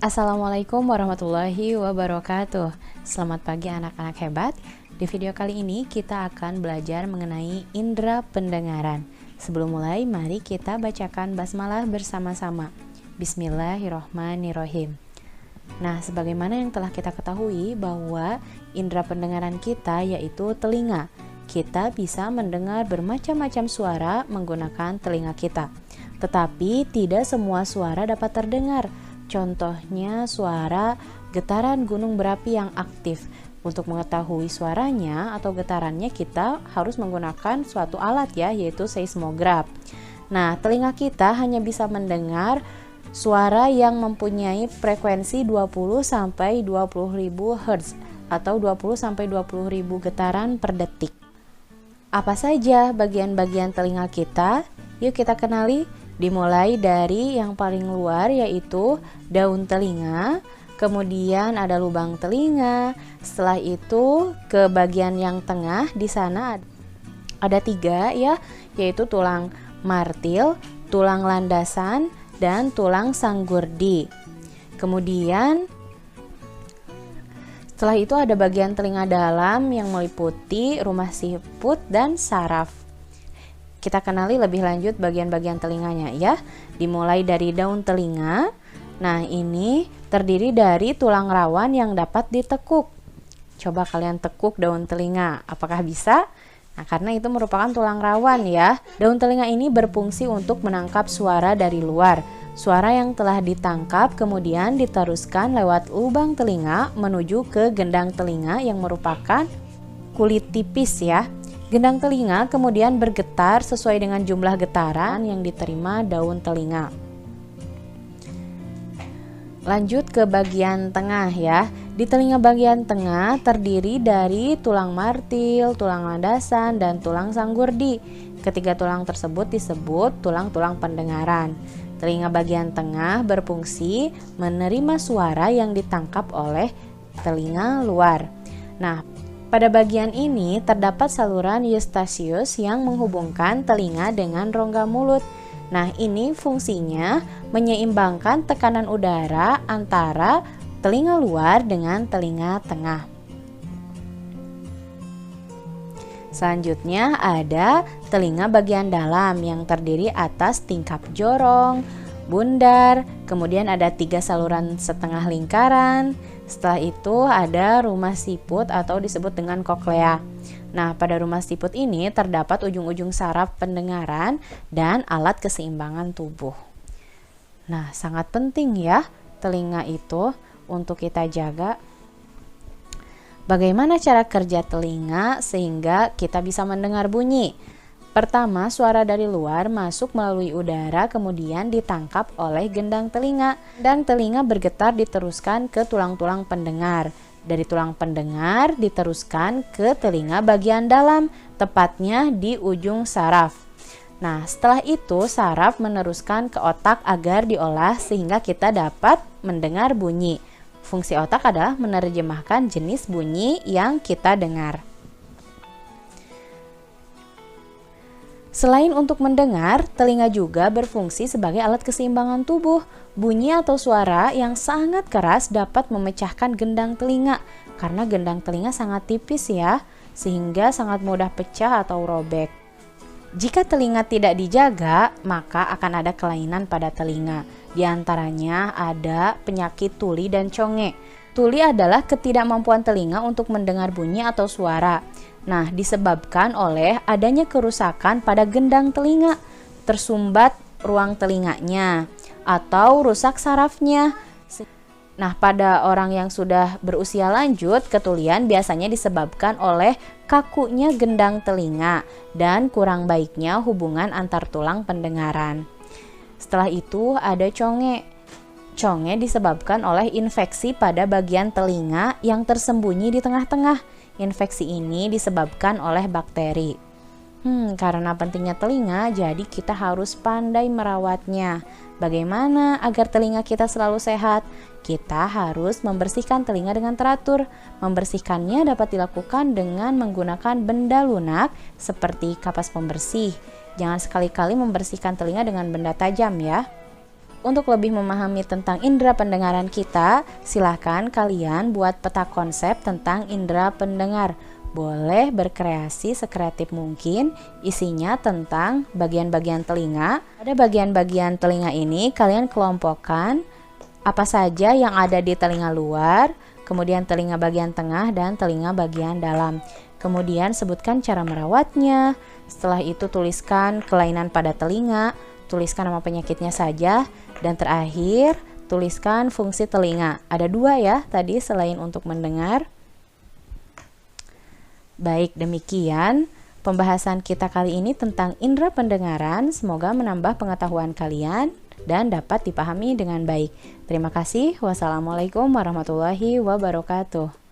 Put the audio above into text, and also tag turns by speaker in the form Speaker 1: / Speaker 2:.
Speaker 1: Assalamualaikum warahmatullahi wabarakatuh. Selamat pagi anak-anak hebat. Di video kali ini kita akan belajar mengenai indera pendengaran. Sebelum mulai, mari kita bacakan basmalah bersama-sama. Bismillahirrohmanirrohim. Nah, sebagaimana yang telah kita ketahui bahwa indera pendengaran kita yaitu telinga. Kita bisa mendengar bermacam-macam suara menggunakan telinga kita. Tetapi tidak semua suara dapat terdengar. Contohnya suara getaran gunung berapi yang aktif. Untuk mengetahui suaranya atau getarannya kita harus menggunakan suatu alat yaitu seismograf. Nah, telinga kita hanya bisa mendengar suara yang mempunyai frekuensi 20 sampai 20.000 Hz atau 20 sampai 20.000 getaran per detik. Apa saja bagian-bagian telinga kita? Yuk kita kenali. Dimulai dari yang paling luar yaitu daun telinga, kemudian ada lubang telinga. Setelah itu ke bagian yang tengah, di sana ada 3 yaitu tulang martil, tulang landasan, dan tulang sanggurdi. Kemudian setelah itu ada bagian telinga dalam yang meliputi rumah siput dan saraf. Kita kenali lebih lanjut bagian-bagian telinganya ya. Dimulai dari daun telinga. Nah, ini terdiri dari tulang rawan yang dapat ditekuk. Coba kalian tekuk daun telinga. Apakah bisa? Nah, karena itu merupakan tulang rawan ya. Daun telinga ini berfungsi untuk menangkap suara dari luar. Suara yang telah ditangkap kemudian diteruskan lewat lubang telinga menuju ke gendang telinga yang merupakan kulit tipis ya. Gendang telinga kemudian bergetar sesuai dengan jumlah getaran yang diterima daun telinga. Lanjut ke bagian tengah ya. Di telinga bagian tengah terdiri dari tulang martil, tulang landasan, dan tulang sanggurdi. Ketiga tulang tersebut disebut tulang-tulang pendengaran. Telinga bagian tengah berfungsi menerima suara yang ditangkap oleh telinga luar. Nah, pada bagian ini terdapat saluran Eustachius yang menghubungkan telinga dengan rongga mulut. Nah, ini fungsinya menyeimbangkan tekanan udara antara telinga luar dengan telinga tengah. Selanjutnya ada telinga bagian dalam yang terdiri atas tingkap jorong, bundar, kemudian ada 3 saluran setengah lingkaran. Setelah itu ada rumah siput atau disebut dengan koklea. Nah, pada rumah siput ini terdapat ujung-ujung saraf pendengaran dan alat keseimbangan tubuh. Nah, sangat penting ya telinga itu untuk kita jaga. Bagaimana cara kerja telinga sehingga kita bisa mendengar bunyi? Pertama, suara dari luar masuk melalui udara kemudian ditangkap oleh gendang telinga. Gendang telinga bergetar diteruskan ke tulang-tulang pendengar. Dari tulang pendengar diteruskan ke telinga bagian dalam, tepatnya di ujung saraf. Nah, setelah itu saraf meneruskan ke otak agar diolah sehingga kita dapat mendengar bunyi. Fungsi otak adalah menerjemahkan jenis bunyi yang kita dengar. Selain untuk mendengar, telinga juga berfungsi sebagai alat keseimbangan tubuh. Bunyi atau suara yang sangat keras dapat memecahkan gendang telinga karena gendang telinga sangat tipis ya, sehingga sangat mudah pecah atau robek. Jika telinga tidak dijaga, maka akan ada kelainan pada telinga. Di antaranya ada penyakit tuli dan conge. Tuli adalah ketidakmampuan telinga untuk mendengar bunyi atau suara. Nah, disebabkan oleh adanya kerusakan pada gendang telinga, tersumbat ruang telinganya, atau rusak sarafnya. Nah, pada orang yang sudah berusia lanjut, ketulian biasanya disebabkan oleh kakunya gendang telinga dan kurang baiknya hubungan antar tulang pendengaran. Setelah itu ada conge. Conge disebabkan oleh infeksi pada bagian telinga yang tersembunyi di tengah-tengah. Infeksi ini disebabkan oleh bakteri. Karena pentingnya telinga, jadi kita harus pandai merawatnya. Bagaimana agar telinga kita selalu sehat? Kita harus membersihkan telinga dengan teratur. Membersihkannya dapat dilakukan dengan menggunakan benda lunak seperti kapas pembersih. Jangan sekali-kali membersihkan telinga dengan benda tajam ya. Untuk lebih memahami tentang indera pendengaran kita, silahkan kalian buat peta konsep tentang indera pendengar. Boleh berkreasi sekreatif mungkin, isinya tentang bagian-bagian telinga. Pada bagian-bagian telinga ini, kalian kelompokkan apa saja yang ada di telinga luar, kemudian telinga bagian tengah, dan telinga bagian dalam. Kemudian sebutkan cara merawatnya. Setelah itu tuliskan kelainan pada telinga, tuliskan nama penyakitnya saja, dan terakhir tuliskan fungsi telinga. Ada 2 ya tadi selain untuk mendengar. Baik, demikian pembahasan kita kali ini tentang indera pendengaran. Semoga menambah pengetahuan kalian dan dapat dipahami dengan baik. Terima kasih. Wassalamualaikum warahmatullahi wabarakatuh.